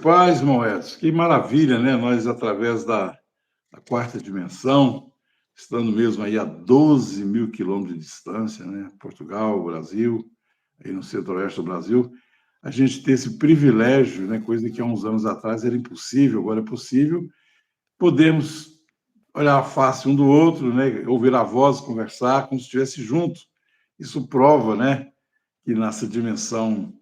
paz, irmão Edson. Que maravilha, né? Nós, através da quarta dimensão, estando mesmo aí a 12 mil quilômetros de distância, né? Portugal, Brasil, aí no centro-oeste do Brasil, a gente ter esse privilégio, né? Coisa que há uns anos atrás era impossível, agora é possível, podemos olhar a face um do outro, né? Ouvir a voz, conversar como se estivesse junto. Isso prova, né? Que nessa dimensão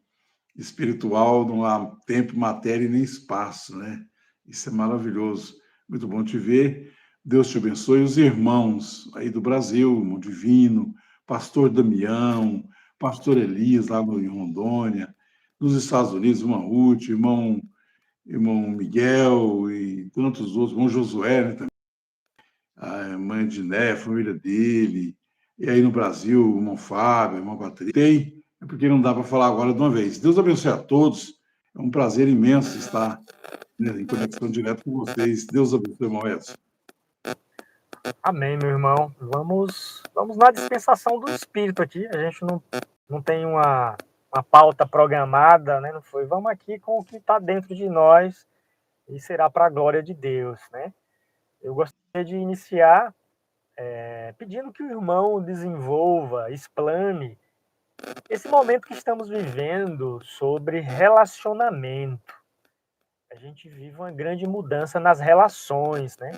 espiritual não há tempo, matéria e nem espaço, né? Isso é maravilhoso. Muito bom te ver. Deus te abençoe. Os irmãos aí do Brasil, irmão Divino, pastor Damião, pastor Elias, lá em Rondônia, nos Estados Unidos, irmão Ruth, irmão Miguel e tantos outros, irmão Josué, né, também, a mãe de Né, a família dele, e aí no Brasil, o irmão Fábio, a irmã Patrícia. Tem, é porque não dá para falar agora de uma vez. Deus abençoe a todos. É um prazer imenso estar, né, em conexão direta com vocês. Deus abençoe, irmão Edson. Amém, meu irmão. Vamos na dispensação do Espírito aqui. A gente não tem uma pauta programada, né? Não foi. Vamos aqui com o que está dentro de nós e será para a glória de Deus, né? Eu gostaria de iniciar pedindo que o irmão desenvolva, explane esse momento que estamos vivendo sobre relacionamento. A gente vive uma grande mudança nas relações, né?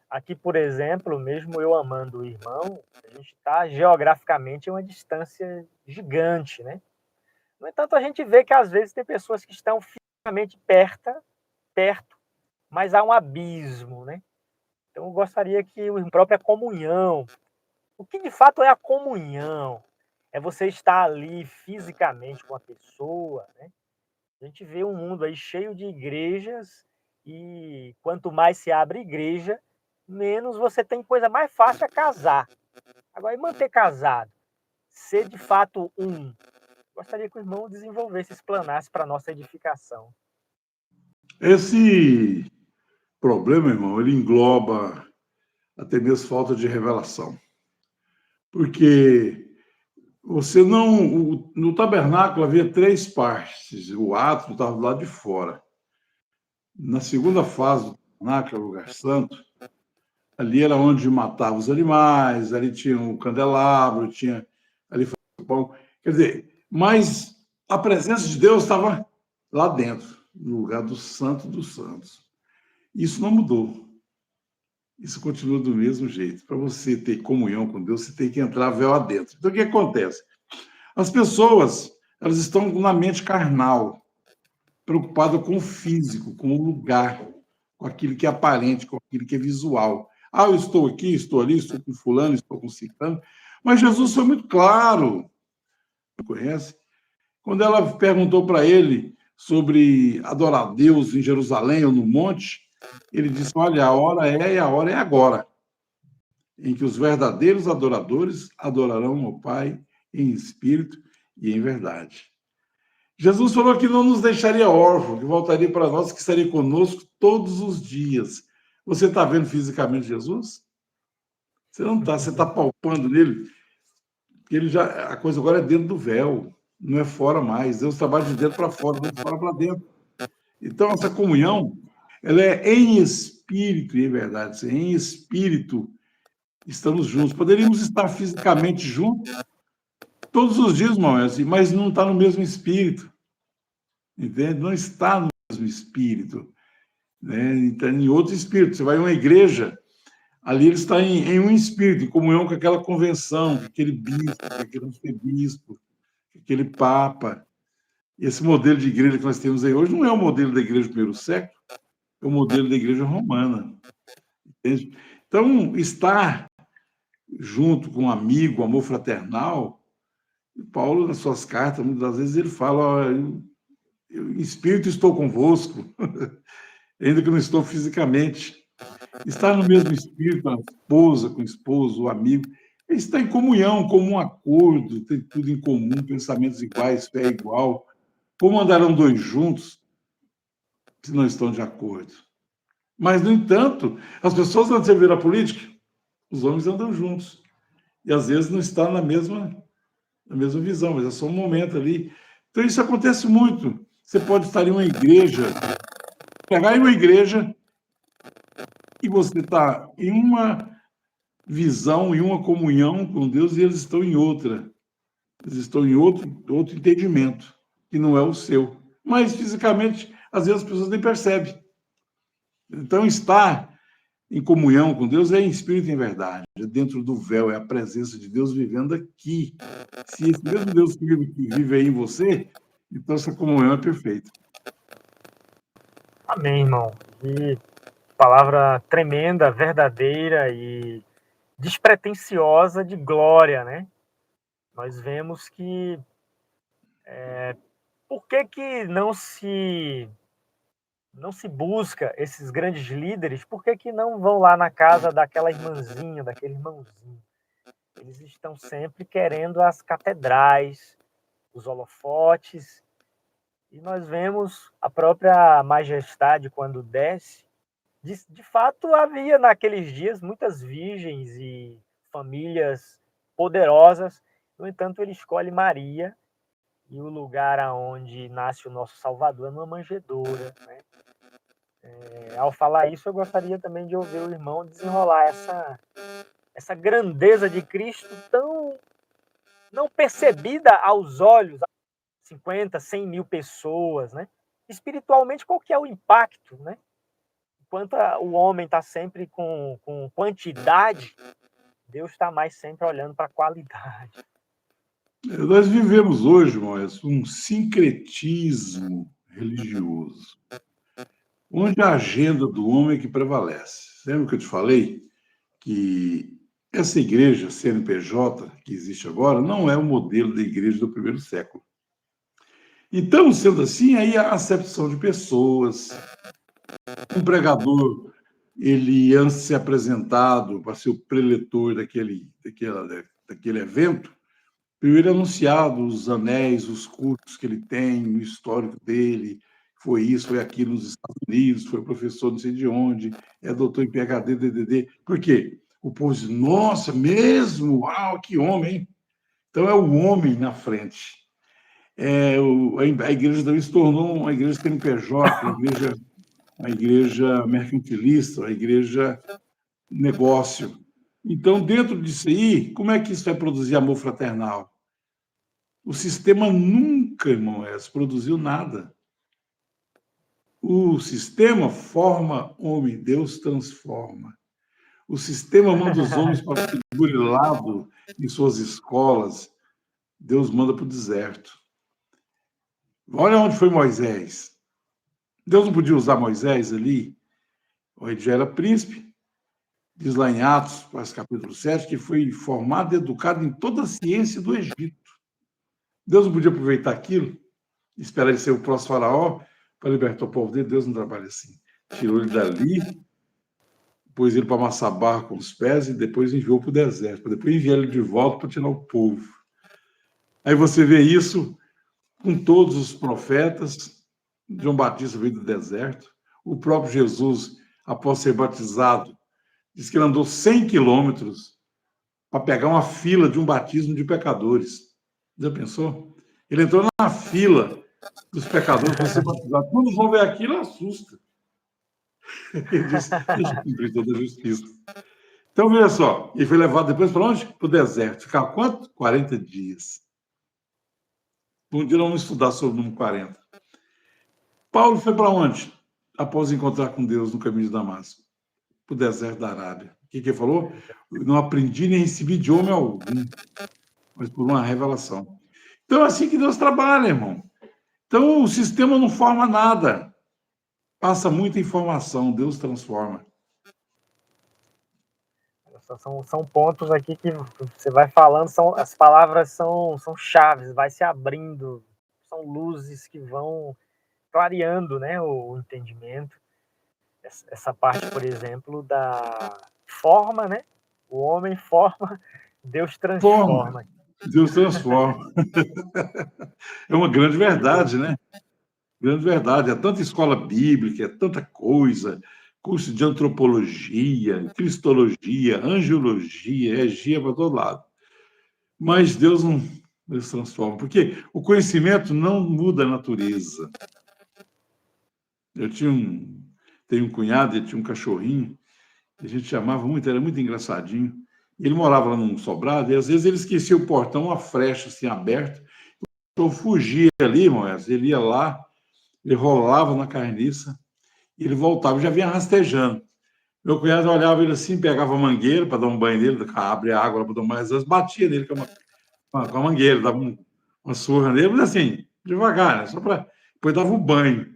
Aqui, por exemplo, mesmo eu amando o irmão, a gente está geograficamente em uma distância gigante, né? No entanto, a gente vê que às vezes tem pessoas que estão fisicamente perto, mas há um abismo, né? Então, eu gostaria que a própria comunhão, o que de fato é a comunhão? É você estar ali fisicamente com a pessoa, né? A gente vê um mundo aí cheio de igrejas e quanto mais se abre igreja, menos você tem coisa mais fácil é casar. Agora, e manter casado? Ser de fato um. Gostaria que o irmão desenvolvesse, explanasse para a nossa edificação. Esse problema, irmão, ele engloba até mesmo falta de revelação. Porque você não. No tabernáculo havia 3 partes. O átrio estava do lado de fora. Na segunda fase do tabernáculo, o lugar santo, ali era onde matava os animais, ali tinha um candelabro, tinha ali o pão. Quer dizer, mas a presença de Deus estava lá dentro, no lugar do Santo dos Santos. Isso não mudou. Isso continua do mesmo jeito. Para você ter comunhão com Deus, você tem que entrar véu adentro. Então, o que acontece? As pessoas, elas estão na mente carnal, preocupadas com o físico, com o lugar, com aquilo que é aparente, com aquilo que é visual. Ah, eu estou aqui, estou ali, estou com fulano, estou com ciclano. Mas Jesus foi muito claro, conhece? Quando ela perguntou para ele sobre adorar a Deus em Jerusalém ou no monte, ele disse, olha, a hora é e a hora é agora, em que os verdadeiros adoradores adorarão o Pai em espírito e em verdade. Jesus falou que não nos deixaria órfãos, que voltaria para nós, que estaria conosco todos os dias. Você está vendo fisicamente Jesus? Você não está, você está palpando nele, porque ele já, a coisa agora é dentro do véu, não é fora mais. Deus trabalha de dentro para fora, não de fora para dentro. Então, essa comunhão, ela é em espírito e em verdade. Em espírito, estamos juntos. Poderíamos estar fisicamente juntos todos os dias, mas não está no mesmo espírito. Entende? Não está no mesmo espírito. Né? Está em outro espírito. Você vai a uma igreja, ali ele está em um espírito, em comunhão com aquela convenção, com aquele bispo, com aquele arcebispo, com aquele papa. Esse modelo de igreja que nós temos aí hoje não é o modelo da igreja do primeiro século, é o modelo da igreja romana. Entende? Então, estar junto com um amigo, amor fraternal, Paulo, nas suas cartas, muitas das vezes ele fala, em espírito estou convosco, ainda que não estou fisicamente. Estar no mesmo espírito, a esposa com o esposo, o amigo, está em comunhão, comum acordo, tem tudo em comum, pensamentos iguais, fé igual. Como andarão 2 juntos se não estão de acordo? Mas, no entanto, as pessoas antes de vir à política, os homens andam juntos. E, às vezes, não estão na mesma visão, mas é só um momento ali. Então, isso acontece muito. Você pode estar em uma igreja pegar em uma igreja e você está em uma visão, em uma comunhão com Deus, e eles estão em outra. Eles estão em outro entendimento, que não é o seu. Mas, fisicamente, às vezes as pessoas nem percebem. Então, estar em comunhão com Deus é em espírito e em verdade. É dentro do véu, é a presença de Deus vivendo aqui. Se esse mesmo Deus que vive aí em você, então essa comunhão é perfeita. Amém, irmão. E palavra tremenda, verdadeira e despretensiosa de glória, né? Nós vemos que por que não se busca esses grandes líderes? Por que não vão lá na casa daquela irmãzinha, daquele irmãozinho? Eles estão sempre querendo as catedrais, os holofotes, e nós vemos a própria majestade quando desce. De fato, havia naqueles dias muitas virgens e famílias poderosas. No entanto, ele escolhe Maria, e o lugar aonde nasce o nosso Salvador é numa manjedoura, né? Ao falar isso, eu gostaria também de ouvir o irmão desenrolar essa grandeza de Cristo tão não percebida aos olhos, 50, 100 mil pessoas, né? Espiritualmente, qual que é o impacto, né? Enquanto o homem está sempre com quantidade, Deus está mais sempre olhando para a qualidade. Nós vivemos hoje, Moés, um sincretismo religioso, onde a agenda do homem é que prevalece. Lembra que eu te falei que essa igreja CNPJ que existe agora não é o modelo da igreja do primeiro século. Então, sendo assim, aí a acepção de pessoas, um pregador, ele antes de ser apresentado para ser o preletor daquele evento, primeiro anunciado os anéis, os cursos que ele tem, o histórico dele, foi isso, foi aquilo nos Estados Unidos, foi professor não sei de onde, é doutor em PhD, DDD. Por quê? O povo diz, nossa, mesmo? Uau, que homem, hein? Então é o homem na frente. A igreja também se tornou uma igreja CNPJ, uma igreja mercantilista, uma igreja negócio. Então, dentro disso aí, como é que isso vai produzir amor fraternal? O sistema nunca, irmão, produziu nada. O sistema forma homem, Deus transforma. O sistema manda os homens para o burilado em suas escolas, Deus manda para o deserto. Olha onde foi Moisés. Deus não podia usar Moisés ali, ele já era príncipe, diz lá em Atos, capítulo 7, que foi formado e educado em toda a ciência do Egito. Deus não podia aproveitar aquilo, esperar ele ser o próximo faraó, para libertar o povo dele. Deus não trabalha assim. Tirou ele dali, pôs ele para amassar barro com os pés e depois enviou para o deserto, para depois enviar ele de volta para tirar o povo. Aí você vê isso com todos os profetas. João Batista veio do deserto. O próprio Jesus, após ser batizado, diz que ele andou 100 quilômetros para pegar uma fila de um batismo de pecadores. Já pensou? Ele entrou na fila dos pecadores para ser batizado. Quando João vê aquilo, assusta. Ele disse, deixa eu cumprir toda a justiça. Então, veja só, ele foi levado depois para onde? Para o deserto. Ficava quanto? 40 dias. Um dia nós vamos estudar sobre o número 40. Paulo foi para onde? Após encontrar com Deus no caminho de Damasco. Para o deserto da Arábia. O que ele falou? Não aprendi nem recebi idioma algum, mas por uma revelação. Então, é assim que Deus trabalha, irmão. Então, o sistema não forma nada. Passa muita informação, Deus transforma. São pontos aqui que você vai falando, as palavras são chaves, vai se abrindo, são luzes que vão clareando, né, o entendimento. Essa parte, por exemplo, da forma, né? O homem forma, Deus transforma. Deus transforma. É uma grande verdade, né? Grande verdade. É tanta escola bíblica, é tanta coisa, curso de antropologia, cristologia, angiologia, heresia para todo lado. Mas Deus não Deus transforma, porque o conhecimento não muda a natureza. Eu tinha um tem um cunhado, ele tinha um cachorrinho, que a gente chamava muito, era muito engraçadinho. Ele morava lá num sobrado, e às vezes ele esquecia o portão, uma frecha assim aberta. Então fugia ali, Moés, ele ia lá, ele rolava na carniça, e ele voltava, já vinha rastejando. Meu cunhado olhava ele assim, pegava a mangueira para dar um banho nele, abre a água para dar um banho, às vezes batia nele com a mangueira, dava uma surra nele, mas assim, devagar, né? Só para. Depois dava um banho.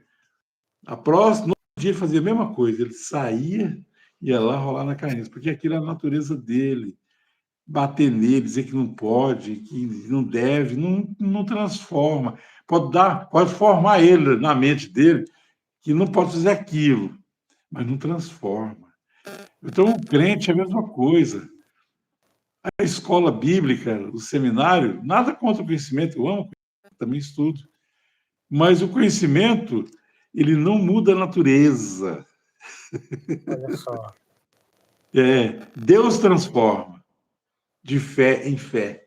A próxima, no outro dia, ele fazia a mesma coisa, ele saía, ia lá rolar na carniça, porque aquilo é a natureza dele. Bater nele, dizer que não pode, que não deve, não transforma. Pode formar ele na mente dele que não pode fazer aquilo, mas não transforma. Então, o crente é a mesma coisa. A escola bíblica, o seminário, nada contra o conhecimento, eu amo, também estudo. Mas o conhecimento, ele não muda a natureza. Olha só. Deus transforma de fé em fé,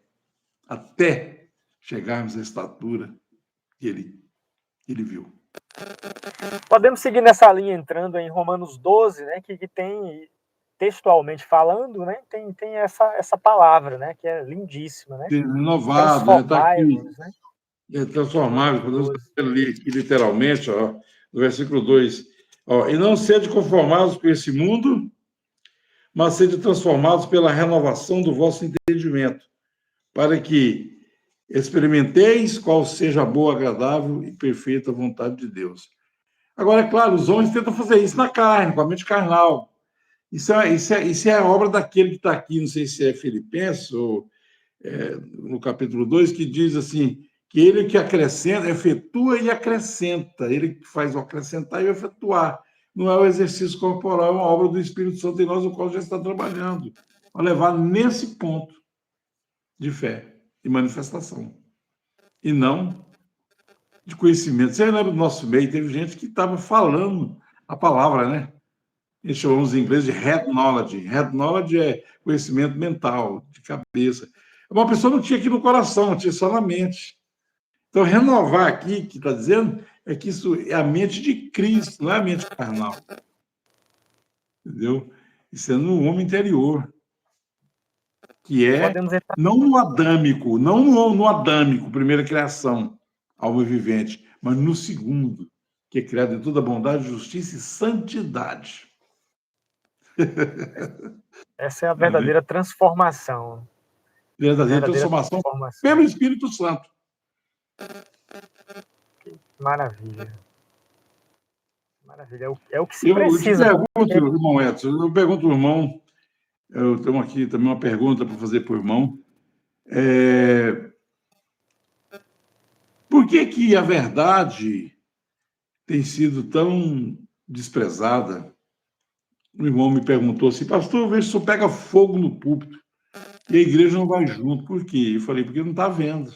até chegarmos à estatura que ele viu. Podemos seguir nessa linha entrando em Romanos 12, né, que tem, textualmente falando, né, tem essa palavra, né, que é lindíssima, né? Renovado, né? Está aqui. Transformai-vos, né? Transformável, Romanos podemos 12. ler aqui literalmente, ó, no versículo 2. Ó, e não sede conformados com esse mundo, mas sede transformados pela renovação do vosso entendimento, para que experimenteis qual seja a boa, agradável e perfeita vontade de Deus. Agora, é claro, os homens tentam fazer isso na carne, com a mente carnal. Isso é a obra daquele que está aqui, não sei se é Filipenses ou no capítulo 2, que diz assim, que ele que acrescenta, efetua e acrescenta, ele que faz o acrescentar e o efetuar. Não é o exercício corporal, é uma obra do Espírito Santo em nós, o qual já está trabalhando, para levar nesse ponto de fé e manifestação, e não de conhecimento. Você lembra do nosso meio, teve gente que estava falando a palavra, né? A gente chamamos em inglês de head knowledge. Head knowledge é conhecimento mental, de cabeça. Uma pessoa não tinha aqui no coração, tinha só na mente. Então, renovar aqui, que está dizendo, é que isso é a mente de Cristo, não é a mente carnal. Entendeu? Isso é no homem interior, que é Podemos entrar. não no adâmico, não no adâmico, primeira criação, alma vivente, mas no segundo, que é criado em toda bondade, justiça e santidade. Essa é a verdadeira transformação. Verdadeira transformação pelo Espírito Santo. Que maravilha. Maravilha. É o que se precisa. Eu te pergunto, irmão Edson, eu pergunto ao irmão, eu tenho aqui também uma pergunta para fazer para o irmão. Por que a verdade tem sido tão desprezada? O irmão me perguntou assim, pastor, eu vejo que isso pega fogo no púlpito e a igreja não vai junto. Por quê? Eu falei, porque não está vendo.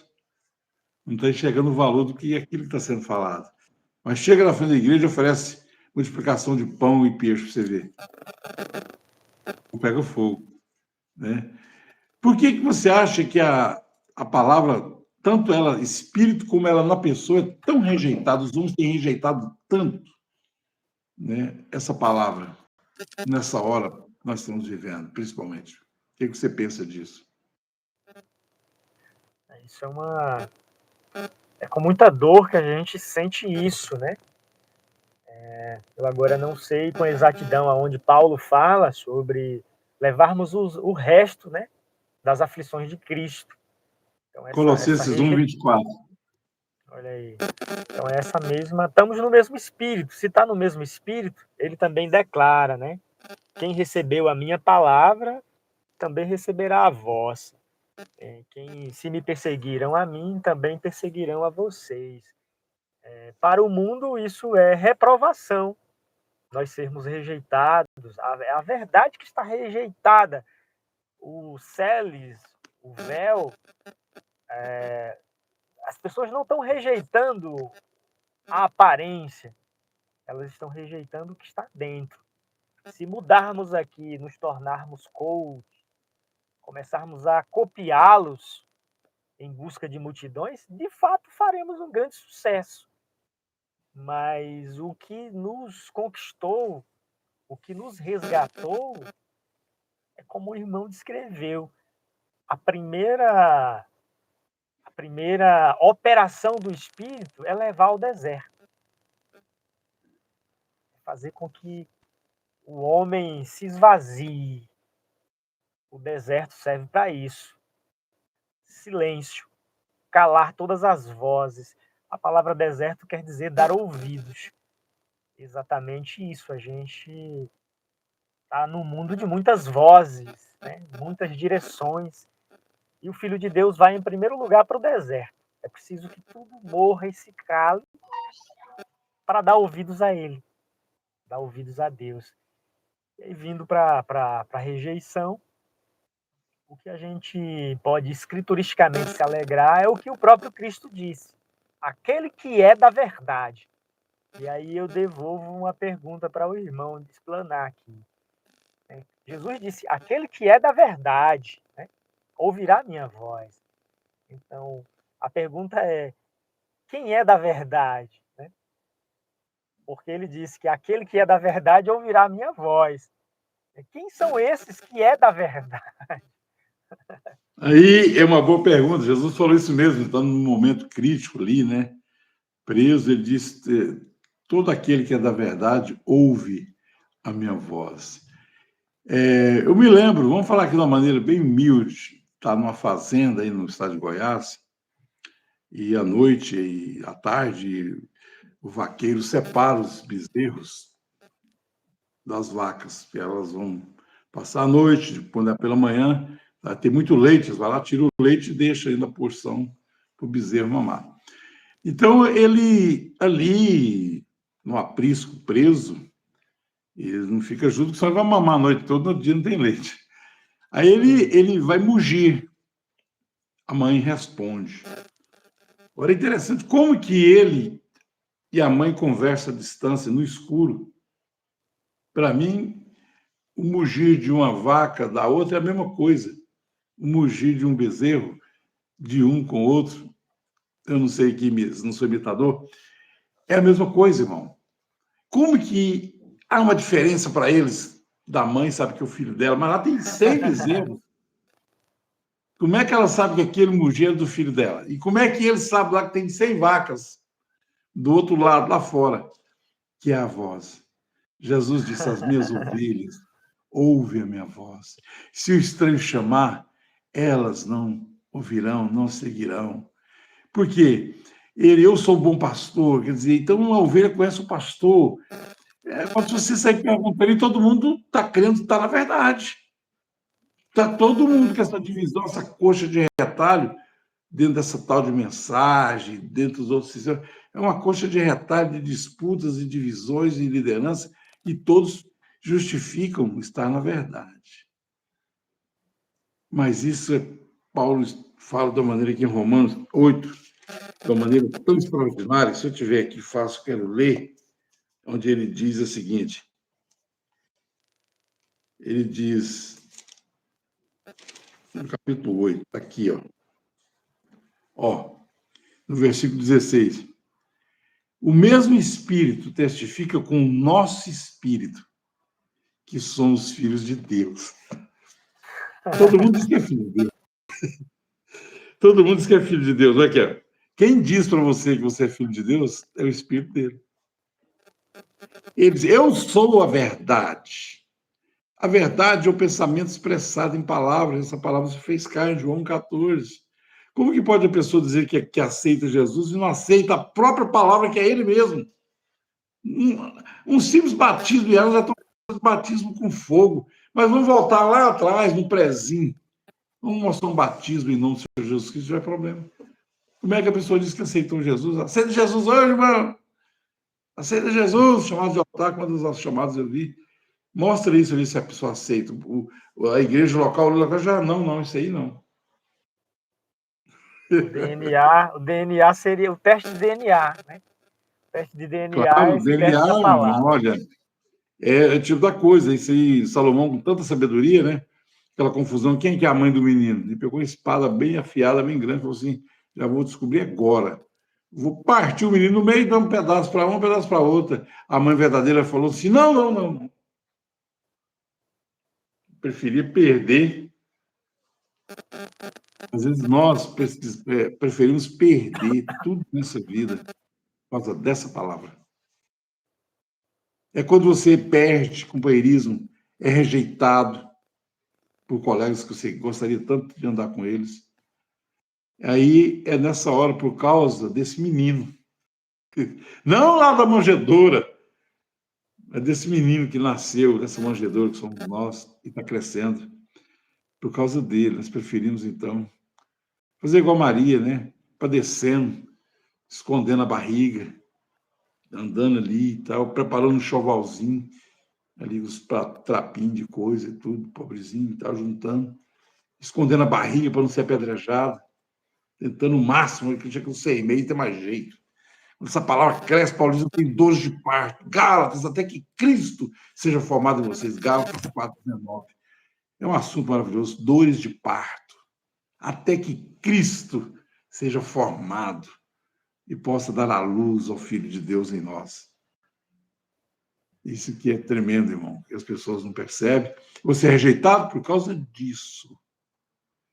Não está enxergando o valor do que aquilo que está sendo falado. Mas chega na frente da igreja e oferece multiplicação de pão e peixe para você ver. Não pega fogo. Né? Por que você acha que a palavra, tanto ela, espírito, como ela na pessoa, é tão rejeitada? Os homens têm rejeitado tanto, né, essa palavra, nessa hora que nós estamos vivendo, principalmente. O que você pensa disso? Isso é com muita dor que a gente sente isso, né? Eu agora não sei com exatidão aonde Paulo fala sobre levarmos o resto, né, das aflições de Cristo. Então, Colossenses 1, 24. Olha aí. Então, essa mesma. Estamos no mesmo espírito. Se está no mesmo espírito, ele também declara, né? Quem recebeu a minha palavra, também receberá a vossa. Quem se me perseguiram a mim, também perseguirão a vocês. Para o mundo, isso é reprovação. Nós sermos rejeitados. A verdade que está rejeitada. O celes, o véu, as pessoas não estão rejeitando a aparência, elas estão rejeitando o que está dentro. Se mudarmos aqui, nos tornarmos coach, começarmos a copiá-los em busca de multidões, de fato faremos um grande sucesso. mas o que nos conquistou, o que nos resgatou, é como o irmão descreveu. A primeira operação do Espírito é levar ao deserto, fazer com que o homem se esvazie. O deserto serve para isso. Silêncio, calar todas as vozes. A palavra deserto quer dizer dar ouvidos. Exatamente isso. A gente está num mundo de muitas vozes, né? Muitas direções. E o Filho de Deus vai em primeiro lugar para o deserto. É preciso que tudo morra e se cale para dar ouvidos a Ele, dar ouvidos a Deus. E aí, vindo para a rejeição, o que a gente pode escrituristicamente se alegrar é o que o próprio Cristo disse. Aquele que é da verdade. E aí eu devolvo uma pergunta para o irmão explanar aqui. Jesus disse, aquele que é da verdade, né, ouvirá minha voz. Então, a pergunta é, quem é da verdade? Né? Porque ele disse que aquele que é da verdade ouvirá a minha voz. Quem são esses que é da verdade? Aí é uma boa pergunta. Jesus falou isso mesmo, está num momento crítico ali, né? Preso, ele disse: todo aquele que é da verdade ouve a minha voz. Eu me lembro, vamos falar aqui de uma maneira bem humilde, está numa fazenda aí no estado de Goiás, e à noite e à tarde o vaqueiro separa os bezerros das vacas, que elas vão passar a noite, quando é pela manhã, tem muito leite, vai lá, tira o leite e deixa ainda a porção para o bezerro mamar. Então, ele ali, no aprisco, preso, ele não fica junto, porque senão ele vai mamar a noite toda, no dia não tem leite. Aí ele vai mugir. A mãe responde. Agora, é interessante como que ele e a mãe conversam à distância, no escuro. Para mim, o mugir de uma vaca da outra é a mesma coisa. O mugir de um bezerro, de um com o outro, eu não sei que, não sou imitador, é a mesma coisa, irmão. Como que há uma diferença para eles? Da mãe sabe que é o filho dela, mas lá tem 100 bezerros. Como é que ela sabe que aquele mugir é do filho dela? E como é que ele sabe lá que tem 100 vacas do outro lado, lá fora, que é a voz? Jesus disse: as minhas ovelhas ouvem a minha voz. Se o estranho chamar, elas não ouvirão, não seguirão. Por quê? Eu sou o bom pastor, quer dizer, então uma ovelha conhece o pastor. Quando você sair perguntando, e todo mundo está crendo que está na verdade. Está todo mundo com essa divisão, essa coxa de retalho, dentro dessa tal de mensagem, dentro dos outros sistemas. É uma coxa de retalho de disputas e divisões e liderança, e todos justificam estar na verdade. Mas isso Paulo fala da maneira que em Romanos 8, de uma maneira tão extraordinária. Se eu tiver aqui fácil, quero ler, onde ele diz o seguinte. Ele diz, no capítulo 8, aqui, no versículo 16. O mesmo Espírito testifica com o nosso Espírito que somos filhos de Deus. Todo mundo diz que é filho de Deus. Todo mundo diz que é filho de Deus, não é que é? Quem diz para você que você é filho de Deus é o Espírito dele. Ele diz, eu sou a verdade. A verdade é o pensamento expressado em palavras. Essa palavra se fez carne, João 14. Como que pode a pessoa dizer que aceita Jesus e não aceita a própria palavra, que é ele mesmo? Um simples batismo, e elas já estão batismo com fogo. Mas vamos voltar lá atrás, no prezinho. Vamos mostrar um batismo em nome do Senhor Jesus Cristo, não é problema. Como é que a pessoa diz que aceitou Jesus? Aceita Jesus hoje, irmão! Aceita Jesus, chamado de altar, quando os nossos chamados eu vi. Mostra isso ali, se a pessoa aceita. A igreja local já não, isso aí não. O DNA seria o teste de DNA, né? O teste de DNA claro, é esse teste da palavra. Olha, é tipo da coisa, isso aí, Salomão com tanta sabedoria, né? Aquela confusão, quem que é a mãe do menino? Ele pegou uma espada bem afiada, bem grande, e falou assim, já vou descobrir agora. Vou partir o menino no meio e dar um pedaço para uma, um pedaço para outra. A mãe verdadeira falou assim, não. Preferia perder. Às vezes nós preferimos perder tudo nessa vida por causa dessa palavra. É quando você perde companheirismo, é rejeitado por colegas que você gostaria tanto de andar com eles. Aí é nessa hora, por causa desse menino. Não lá da manjedoura, mas desse menino que nasceu, dessa manjedoura que somos nós, e está crescendo. Por causa dele, nós preferimos, então, fazer igual Maria, né? Padecendo, escondendo a barriga, andando ali e tal, preparando um chovalzinho, ali os trapinhos de coisa e tudo, pobrezinho e tal, juntando, escondendo a barriga para não ser apedrejado, tentando o máximo, que tinha que ser meio ter mais jeito. Quando essa palavra cresce, Paulo tem dores de parto. Gálatas, até que Cristo seja formado em vocês. Gálatas 4:19. É um assunto maravilhoso. Dores de parto. Até que Cristo seja formado e possa dar a luz ao Filho de Deus em nós. Isso que é tremendo, irmão, que as pessoas não percebem. Você é rejeitado por causa disso.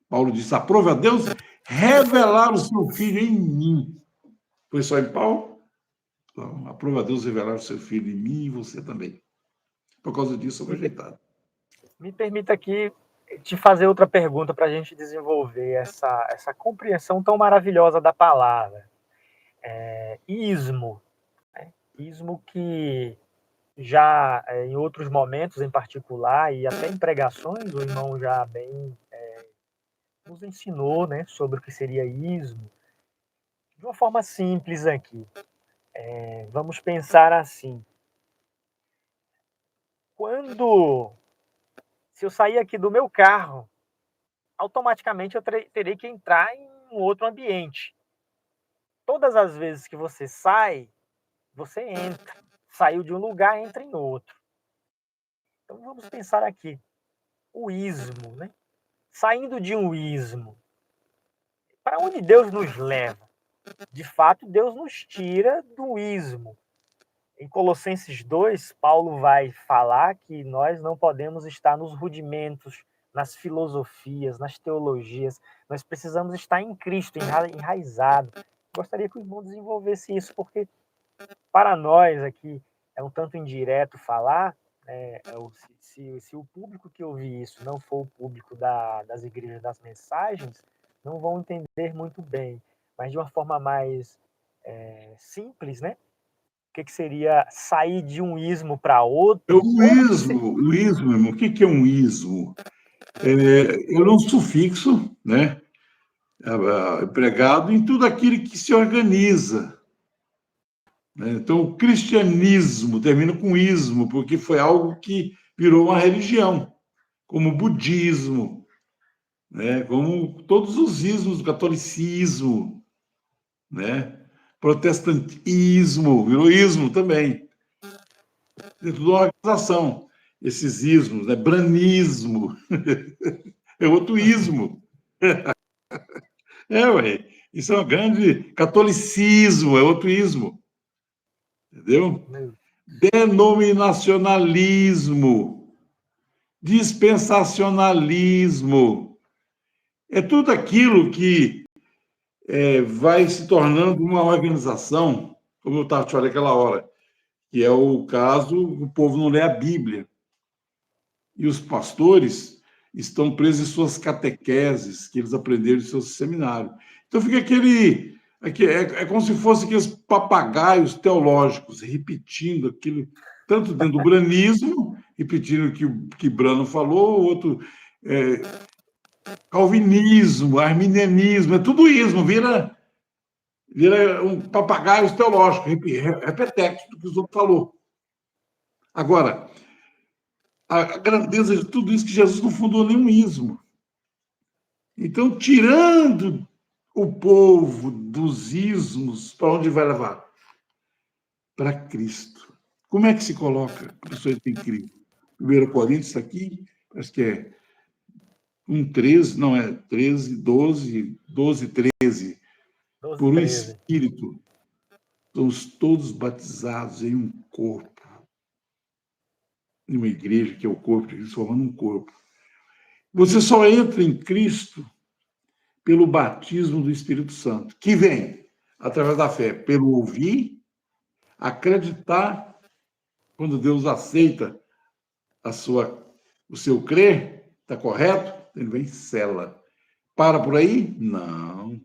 Paulo disse, aprove a Deus revelar o seu Filho em mim. Foi só em Paulo? Então, aprova a Deus revelar o seu Filho em mim e você também. Por causa disso, sou rejeitado. Me permita aqui te fazer outra pergunta para a gente desenvolver essa compreensão tão maravilhosa da palavra. Ismo. Né? Ismo que já em outros momentos em particular e até em pregações, o irmão já bem nos ensinou, né, sobre o que seria ismo. De uma forma simples aqui. Vamos pensar assim. Se eu sair aqui do meu carro, automaticamente eu terei que entrar em um outro ambiente. Todas as vezes que você sai, você entra. Saiu de um lugar, entra em outro. Então vamos pensar aqui. O ismo, né? Saindo de um ismo, para onde Deus nos leva? De fato, Deus nos tira do ismo. Em Colossenses 2, Paulo vai falar que nós não podemos estar nos rudimentos, nas filosofias, nas teologias. Nós precisamos estar em Cristo, enraizado. Gostaria que o irmão desenvolvesse isso, porque para nós aqui é um tanto indireto falar, se o público que ouvir isso não for o público das igrejas das mensagens, não vão entender muito bem. Mas de uma forma mais simples, né? O que seria sair de um ismo para outro? O ismo, irmão, o que é um ismo? É um sufixo, né? Empregado em tudo aquilo que se organiza. Então, o cristianismo termina com ismo, porque foi algo que virou uma religião, como o budismo, né? Como todos os ismos, o catolicismo, né? Protestantismo, virou ismo também. Dentro de uma organização, esses ismos, né? Branismo, é outro ismo. Ué, isso é um grande catolicismo, é outro ismo. Entendeu? Denominacionalismo, dispensacionalismo. É tudo aquilo que vai se tornando uma organização, como eu estava te falando aquela hora, que é o caso, o povo não lê a Bíblia. E os pastores estão presos em suas catequeses, que eles aprenderam em seus seminários. Então fica é como se fossem aqueles papagaios teológicos, repetindo aquilo, tanto dentro do branismo, repetindo o que Brano falou, outro calvinismo, arminianismo, é tudo ismo, vira um papagaio teológico, repeteco do que os outros falou. Agora, a grandeza de tudo isso que Jesus não fundou nenhum ismo. Então, tirando o povo dos ismos, para onde vai levar? Para Cristo. Como é que se coloca a pessoa em Cristo? 1 Coríntios, aqui, acho que é 1:13, não é 13, 12, 13. 12, Por um 13. espírito somos todos batizados em um corpo, em uma igreja que é o corpo de Cristo, formando um corpo. Você só entra em Cristo pelo batismo do Espírito Santo, que vem através da fé, pelo ouvir, acreditar, quando Deus aceita o seu crer, está correto? Ele vem e sela. Para por aí? Não.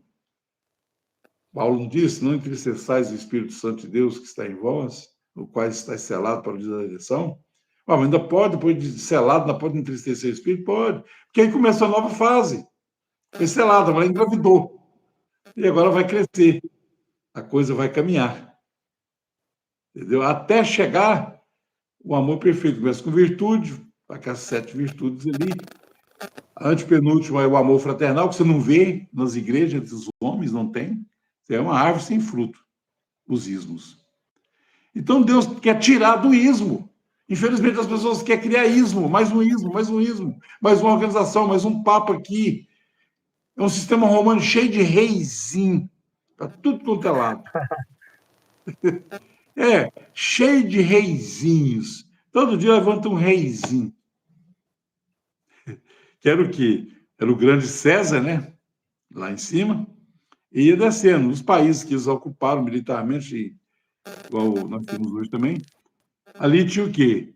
Paulo disse, não entristeçais o Espírito Santo de Deus que está em vós, o qual está selado para o dia da eleição. Mas ainda pode, depois de selado, ainda pode entristecer o Espírito? Pode. Porque aí começa a nova fase. Foi selada, ela engravidou. E agora vai crescer. A coisa vai caminhar. Entendeu? Até chegar o amor perfeito. Começa com virtude, aquelas 7 virtudes ali. A antepenúltima é o amor fraternal, que você não vê nas igrejas dos homens, não tem. É uma árvore sem fruto, os ismos. Então Deus quer tirar do ismo. Infelizmente as pessoas querem criar ismo, mais um ismo, mais um ismo, mais uma organização, mais um papa aqui. É um sistema romano cheio de reizinho, para tudo quanto é lado. É, cheio de reizinhos. Todo dia levanta um reizinho. Que era o quê? Era o grande César, né? Lá em cima. E ia descendo. Os países que eles ocuparam militarmente, igual nós temos hoje também, ali tinha o quê?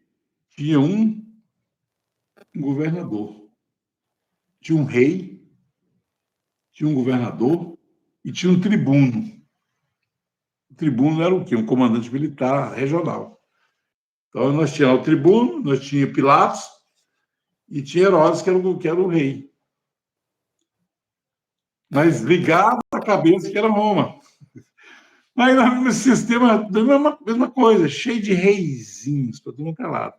Tinha um governador. Tinha um rei, tinha um governador e tinha um tribuno. O tribuno era o quê? Um comandante militar regional. Então, nós tínhamos o tribuno, nós tínhamos Pilatos e tinha Herodes, que era o rei. Mas ligado à cabeça, que era Roma. Mas no sistema, a mesma coisa, cheio de reizinhos, para todo mundo lado.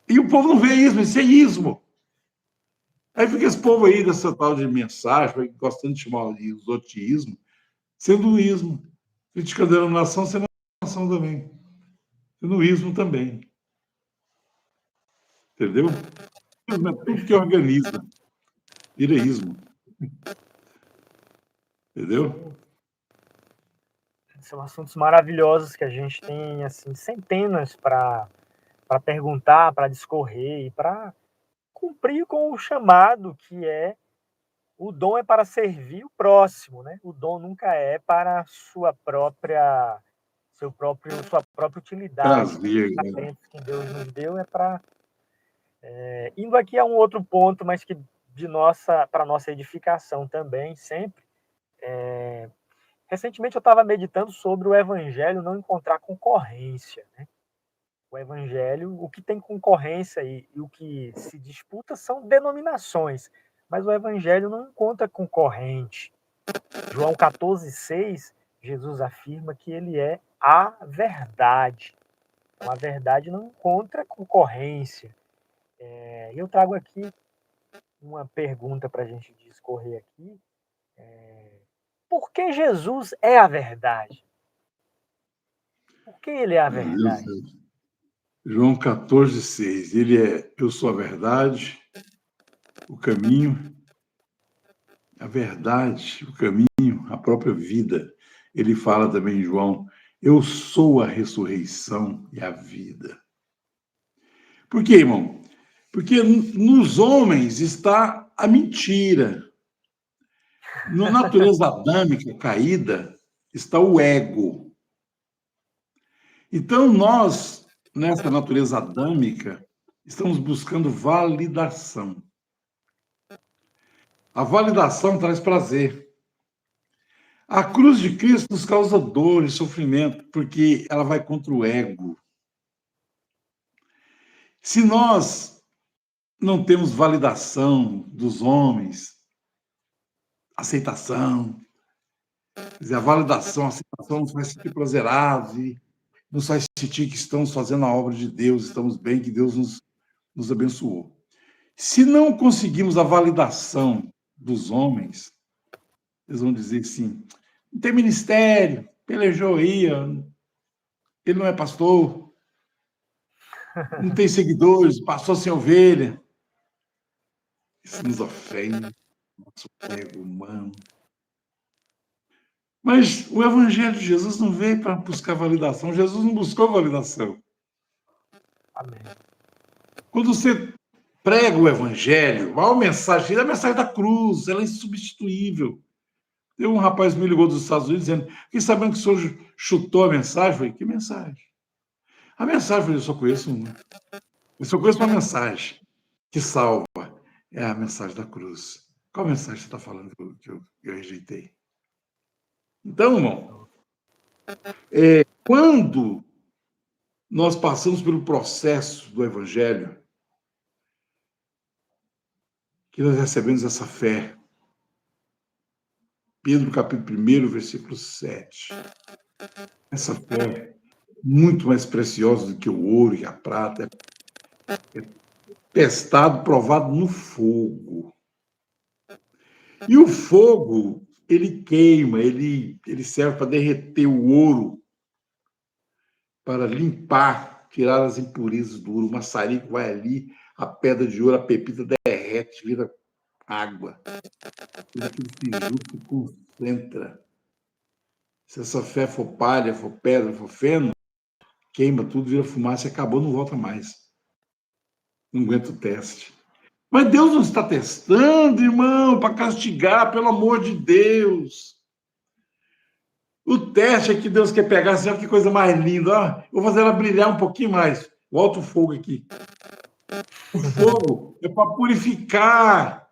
E o povo não vê isso é ismo. Aí fica esse povo aí dessa tal de mensagem, gostando de chamar os outros de ismo, sendo o ismo. Criticando a denominação, sendo a denominação também. Sendo o ismo também. Entendeu? Tudo que organiza. Vira ismo. Entendeu? São assuntos maravilhosos que a gente tem assim centenas para perguntar, para discorrer e para cumprir com o chamado que é o dom é para servir o próximo, né? O dom nunca é para sua própria utilidade. Prazer, Os talentos que Deus nos deu é para indo aqui a um outro ponto, mas que para nossa edificação também sempre. Recentemente eu estava meditando sobre o evangelho não encontrar concorrência, né? O evangelho, o que tem concorrência e o que se disputa são denominações, mas o evangelho não encontra concorrente. João 14,6, Jesus afirma que ele é a verdade. Então, a verdade não encontra concorrência. Eu trago aqui uma pergunta para a gente discorrer aqui. Por que Jesus é a verdade? Por que ele é a verdade? João 14,6. Ele é, eu sou a verdade, o caminho, a verdade, o caminho, a própria vida. Ele fala também em João, eu sou a ressurreição e a vida. Por quê, irmão? Porque nos homens está a mentira. Na natureza adâmica caída está o ego. Então, nós, nessa natureza adâmica, estamos buscando validação. A validação traz prazer. A cruz de Cristo nos causa dor e sofrimento, porque ela vai contra o ego. Se nós não temos validação dos homens, aceitação, quer dizer, a validação, a aceitação nos faz sentir prazerados e nos faz sentir que estamos fazendo a obra de Deus, estamos bem, que Deus nos abençoou. Se não conseguimos a validação dos homens, eles vão dizer assim, não tem ministério, pelejou aí, ele não é pastor, não tem seguidores, passou sem ovelha. Isso nos ofende, nosso ego humano. Mas o Evangelho de Jesus não veio para buscar validação. Jesus não buscou validação. Amém. Quando você prega o Evangelho, a mensagem da cruz, ela é insubstituível. Tem um rapaz que me ligou dos Estados Unidos dizendo: fiquei sabendo que o senhor chutou a mensagem. Eu falei: que mensagem? A mensagem, eu só conheço uma. Eu só conheço uma mensagem que salva. É a mensagem da cruz. Qual mensagem você está falando que eu rejeitei? Então, irmão, quando nós passamos pelo processo do Evangelho, que nós recebemos essa fé, Pedro, capítulo 1, versículo 7. Essa fé, muito mais preciosa do que o ouro e a prata, é testado, provado no fogo. E o fogo, ele queima, ele serve para derreter o ouro, para limpar, tirar as impurezas do ouro. O maçarico vai ali, a pedra de ouro, a pepita derrete, vira água. Tudo aquilo se junta, se concentra. Se essa fé for palha, for pedra, for feno, queima tudo, vira fumaça e acabou, não volta mais. Não aguenta o teste. Mas Deus não está testando, irmão, para castigar, pelo amor de Deus. O teste é que Deus quer pegar, assim, olha que coisa mais linda. Ó, vou fazer ela brilhar um pouquinho mais. Volta o fogo aqui. O fogo é para purificar.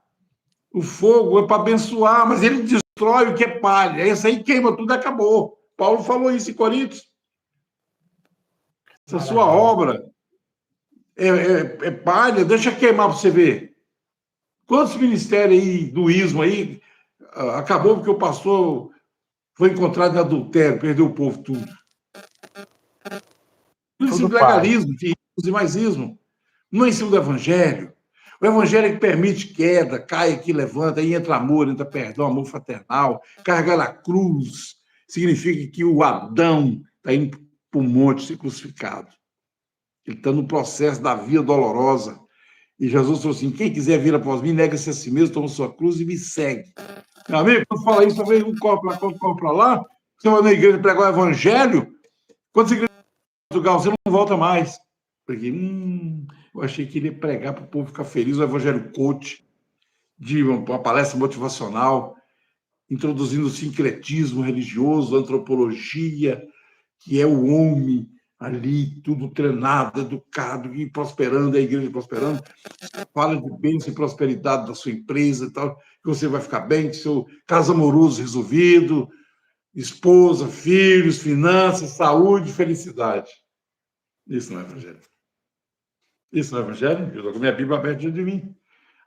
O fogo é para abençoar, mas ele destrói o que é palha. Esse aí queima tudo e acabou. Paulo falou isso em Coríntios. Essa sua obra é palha, deixa queimar para você ver. Quantos ministérios aí do ismo aí acabou porque o pastor foi encontrado em adultério, perdeu o povo tudo. Tudo ensino de legalismo, de ismo e mais ismo. Não é ensino do evangelho. O evangelho é que permite queda, cai aqui, levanta, aí entra amor, entra perdão, amor fraternal. Carregar a cruz significa que o Adão está indo para o monte ser crucificado. Ele está no processo da via dolorosa. E Jesus falou assim: quem quiser vir após mim, nega-se a si mesmo, toma sua cruz e me segue. Meu amigo, quando fala isso, talvez um corre para cá, outro corre para lá. Você vai na igreja pregar o evangelho, quando você igreja em Portugal, você não volta mais. Porque, eu achei que ele ia pregar para o povo ficar feliz, o evangelho coach, de uma palestra motivacional, introduzindo o sincretismo religioso, antropologia, que é o homem ali, tudo treinado, educado, e prosperando, a igreja prosperando. Fala de bênção e prosperidade da sua empresa e tal, que você vai ficar bem, que seu caso amoroso resolvido, esposa, filhos, finanças, saúde, felicidade. Isso não é evangelho. Isso não é evangelho? Eu estou com a minha Bíblia aberta diante de mim.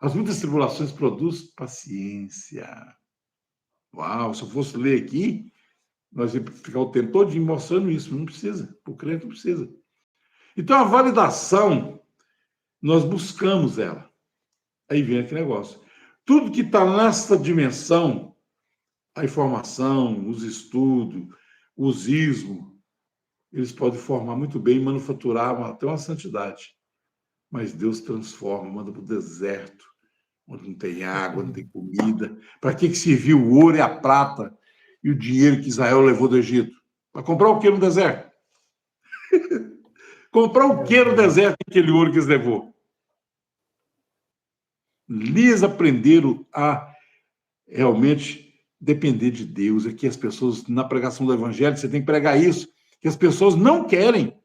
As muitas tribulações produzem paciência. Uau, se eu fosse ler aqui, nós íamos ficar o tempo todo mostrando isso. Não precisa. O crente não precisa. Então, a validação, nós buscamos ela. Aí vem aquele negócio. Tudo que está nessa dimensão, a informação, os estudos, os ismos, eles podem formar muito bem e manufaturar até uma santidade. Mas Deus transforma, manda para o deserto, onde não tem água, não tem comida. Para que serviu o ouro e a prata e o dinheiro que Israel levou do Egito? Para comprar o que no deserto? Comprar o que no deserto aquele ouro que eles levou? Eles aprenderam a realmente depender de Deus. Aqui as pessoas, na pregação do evangelho, você tem que pregar isso, que as pessoas não querem.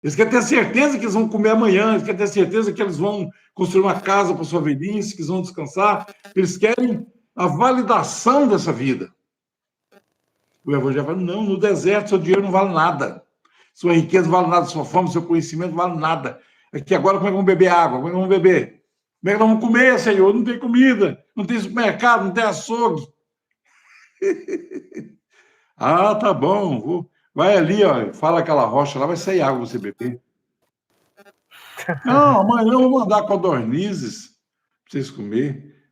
Eles querem ter certeza que eles vão comer amanhã, eles querem ter certeza que eles vão construir uma casa para sua velhice, que eles vão descansar. Eles querem a validação dessa vida. O evangelho fala: não, no deserto seu dinheiro não vale nada. Sua riqueza não vale nada, sua fama, seu conhecimento não vale nada. Aqui agora como é que vamos beber água? Como é que vamos beber? Como é que nós vamos comer, Senhor? Não tem comida, não tem supermercado, não tem açougue. Ah, tá bom. Vai ali, ó, fala aquela rocha lá, vai sair água para você beber. Não, amanhã eu vou mandar codornizes para vocês comer,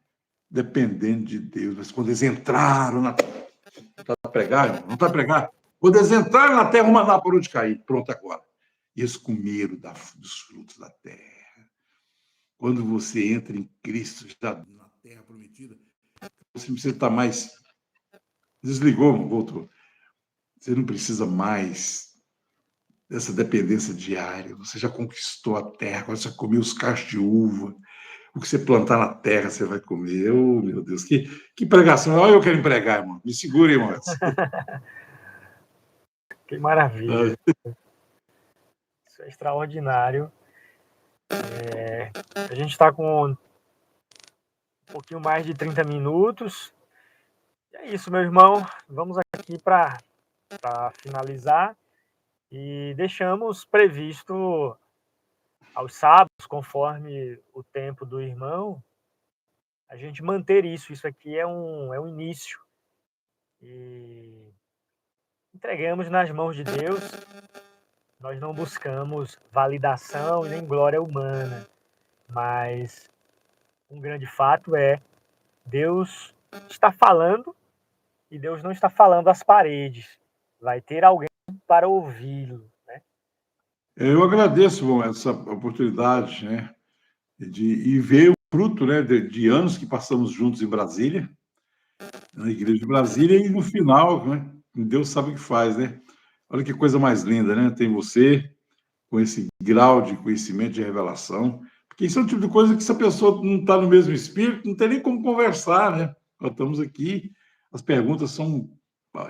dependendo de Deus. Mas quando eles entraram na terra, não está pregar, não está pregar. Quando eles entraram na terra, o maná parou de cair. Pronto, agora. E eles comeram dos frutos da terra. Quando você entra em Cristo, já na terra prometida, você não precisa estar mais Desligou, voltou. Você não precisa mais dessa dependência diária. Você já conquistou a terra, agora você comeu os cachos de uva. O que você plantar na terra, você vai comer. Oh, meu Deus, que pregação. Olha, eu quero empregar, irmão. Me segura, irmão. Que maravilha. Isso é extraordinário. A gente está com um pouquinho mais de 30 minutos. E é isso, meu irmão. Vamos aqui para finalizar. E deixamos previsto aos sábados, conforme o tempo do irmão, a gente manter isso. Isso aqui é um início. E entregamos nas mãos de Deus. Nós não buscamos validação e nem glória humana, mas um grande fato é Deus está falando e Deus não está falando às paredes. Vai ter alguém para ouvi-lo, né? Eu agradeço, bom, essa oportunidade, né, de ver o fruto, né, de anos que passamos juntos em Brasília, na Igreja de Brasília, e no final, né, Deus sabe o que faz, né? Olha que coisa mais linda, né? Tem você com esse grau de conhecimento, de revelação, porque isso é um tipo de coisa que se a pessoa não está no mesmo espírito, não tem nem como conversar, né? Nós estamos aqui, as perguntas são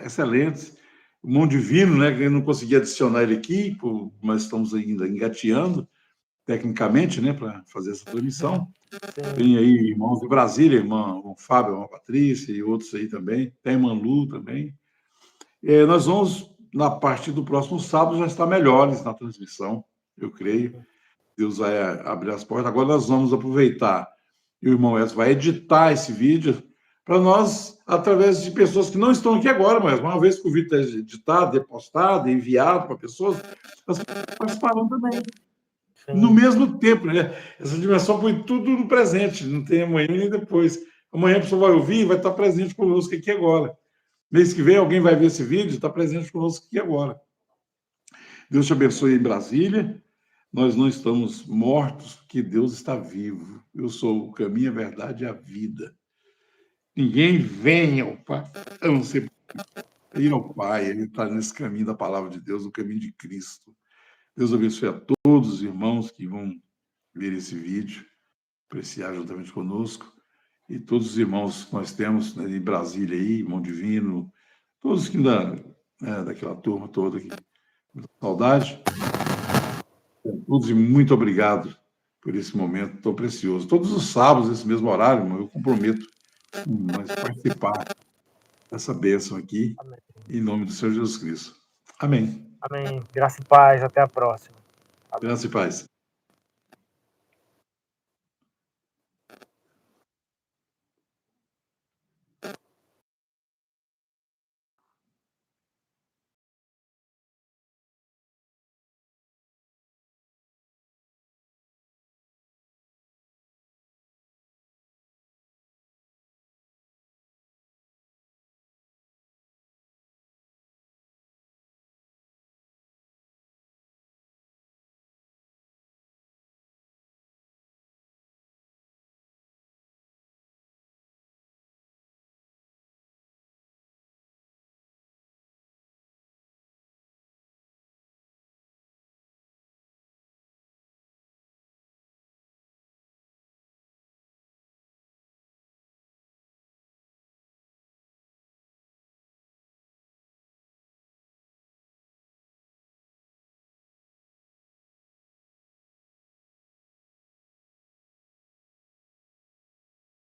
excelentes. O Mão Divino, né, que eu não consegui adicionar ele aqui, mas estamos ainda engateando tecnicamente, né, para fazer essa transmissão. Tem aí irmãos de Brasília, irmão Fábio, irmã Patrícia e outros aí também. Tem a irmã Lu também. Nós vamos, na partir do próximo sábado, já estar melhores na transmissão, eu creio. Deus vai abrir as portas. Agora nós vamos aproveitar, e o irmão Edson vai editar esse vídeo para nós, através de pessoas que não estão aqui agora, mas uma vez que o vídeo está editado, postado, enviado para pessoas, nós participarão também. Sim. No mesmo tempo, né? Essa dimensão põe tudo no presente, não tem amanhã nem depois. Amanhã a pessoa vai ouvir e vai estar presente conosco aqui agora. Mês que vem alguém vai ver esse vídeo e está presente conosco aqui agora. Deus te abençoe em Brasília. Nós não estamos mortos, porque Deus está vivo. Eu sou o caminho, a verdade e a vida. Ninguém vem ao Pai, a não ser ir ao Pai. Ele está nesse caminho da palavra de Deus, no caminho de Cristo. Deus abençoe a todos os irmãos que vão ver esse vídeo, apreciar juntamente conosco, e todos os irmãos que nós temos, né, em Brasília aí, Irmão Divino, todos que ainda, né, daquela turma toda aqui, muita saudade. Todos, e muito obrigado por esse momento tão precioso. Todos os sábados, nesse mesmo horário, irmão, eu comprometo a participar dessa bênção aqui, amém, em nome do Senhor Jesus Cristo. Amém. Amém. Graça e paz. Até a próxima. Graça e paz.